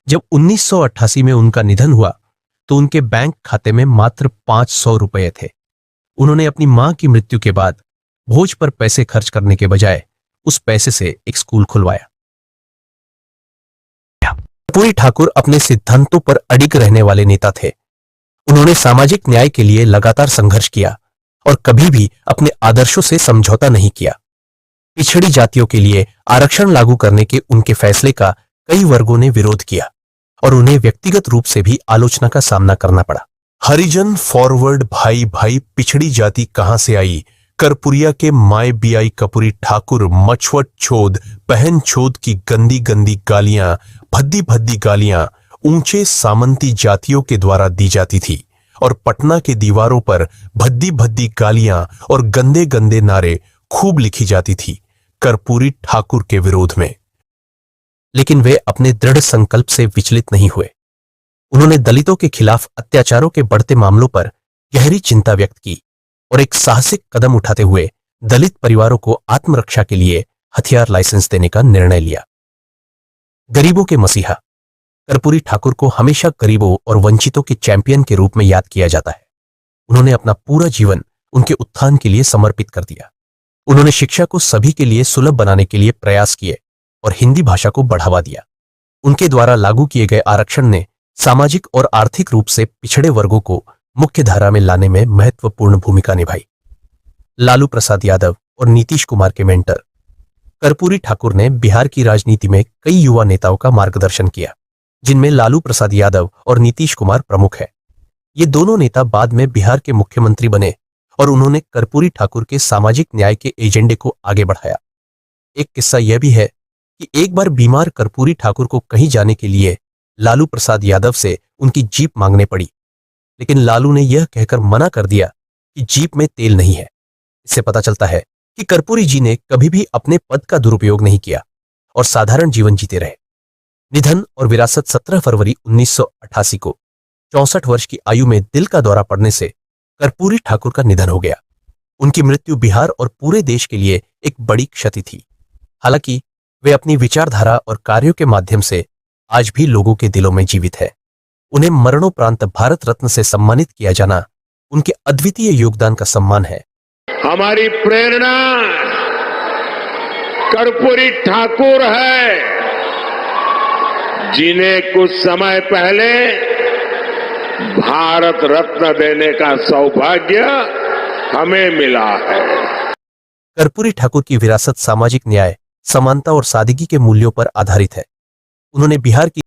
जब 1988 में उनका निधन हुआ तो उनके बैंक खाते में मात्र 500 रुपए थे। उन्होंने अपनी मां की मृत्यु के बाद भोज पर पैसे खर्च करने के बजाय उस पैसे से एक स्कूल खुलवाया। कर्पूरी ठाकुर अपने सिद्धांतों पर अडिग रहने वाले नेता थे। उन्होंने सामाजिक न्याय के लिए लगातार संघर्ष किया और कभी भी अपने आदर्शों से समझौता नहीं किया। पिछड़ी जातियों के लिए आरक्षण लागू करने के उनके फैसले का कई वर्गों ने विरोध किया और उन्हें व्यक्तिगत रूप से भी आलोचना का सामना करना पड़ा। हरिजन फॉरवर्ड भाई भाई पिछड़ी जाति कहां से आई, करपुरिया के माए बियाई कपूरी ठाकुर मछवट छोद पहन छोद की गंदी गंदी गालियां, भद्दी भद्दी गालियां ऊंचे सामंती जातियों के द्वारा दी जाती थी और पटना के दीवारों पर भद्दी भद्दी गालियां और गंदे गंदे नारे खूब लिखी जाती थी कर्पूरी ठाकुर के विरोध में। लेकिन वे अपने दृढ़ संकल्प से विचलित नहीं हुए। उन्होंने दलितों के खिलाफ अत्याचारों के बढ़ते मामलों पर गहरी चिंता व्यक्त की और एक साहसिक कदम उठाते हुए दलित परिवारों को आत्मरक्षा के लिए हथियार लाइसेंस देने का निर्णय लिया। गरीबों के मसीहा कर्पूरी ठाकुर को हमेशा गरीबों और वंचितों के चैंपियन के रूप में याद किया जाता है। उन्होंने अपना पूरा जीवन उनके उत्थान के लिए समर्पित कर दिया। उन्होंने शिक्षा को सभी के लिए सुलभ बनाने के लिए प्रयास किए और हिंदी भाषा को बढ़ावा दिया। उनके द्वारा लागू किए गए आरक्षण ने सामाजिक और आर्थिक रूप से पिछड़े वर्गों को मुख्य धारा में लाने में महत्वपूर्ण भूमिका निभाई। लालू प्रसाद यादव और नीतीश कुमार के मेंटर कर्पूरी ठाकुर ने बिहार की राजनीति में कई युवा नेताओं का मार्गदर्शन किया, जिनमें लालू प्रसाद यादव और नीतीश कुमार प्रमुख हैं। ये दोनों नेता बाद में बिहार के मुख्यमंत्री बने और उन्होंने कर्पूरी ठाकुर के सामाजिक न्याय के एजेंडे को आगे बढ़ाया। एक किस्सा यह भी है कि एक बार बीमार कर्पूरी ठाकुर को कहीं जाने के लिए लालू प्रसाद यादव से उनकी जीप मांगने पड़ी, लेकिन लालू ने यह कहकर मना कर दिया कि जीप में तेल नहीं है। इससे पता चलता है कि कर्पूरी जी ने कभी भी अपने पद का दुरुपयोग नहीं किया और साधारण जीवन जीते रहे। निधन और विरासत 17 फरवरी 1988 को 64 वर्ष की आयु में दिल का दौरा पड़ने से कर्पूरी ठाकुर का निधन हो गया। उनकी मृत्यु बिहार और पूरे देश के लिए एक बड़ी क्षति थी। हालांकि वे अपनी विचारधारा और कार्यों के माध्यम से आज भी लोगों के दिलों में जीवित है। उन्हें मरणोपरांत भारत रत्न से सम्मानित किया जाना उनके अद्वितीय योगदान का सम्मान है। हमारी प्रेरणा कर्पूरी ठाकुर है, जिन्हें कुछ समय पहले भारत रत्न देने का सौभाग्य हमें मिला है। कर्पूरी ठाकुर की विरासत सामाजिक न्याय, समानता और सादगी के मूल्यों पर आधारित है। उन्होंने बिहार की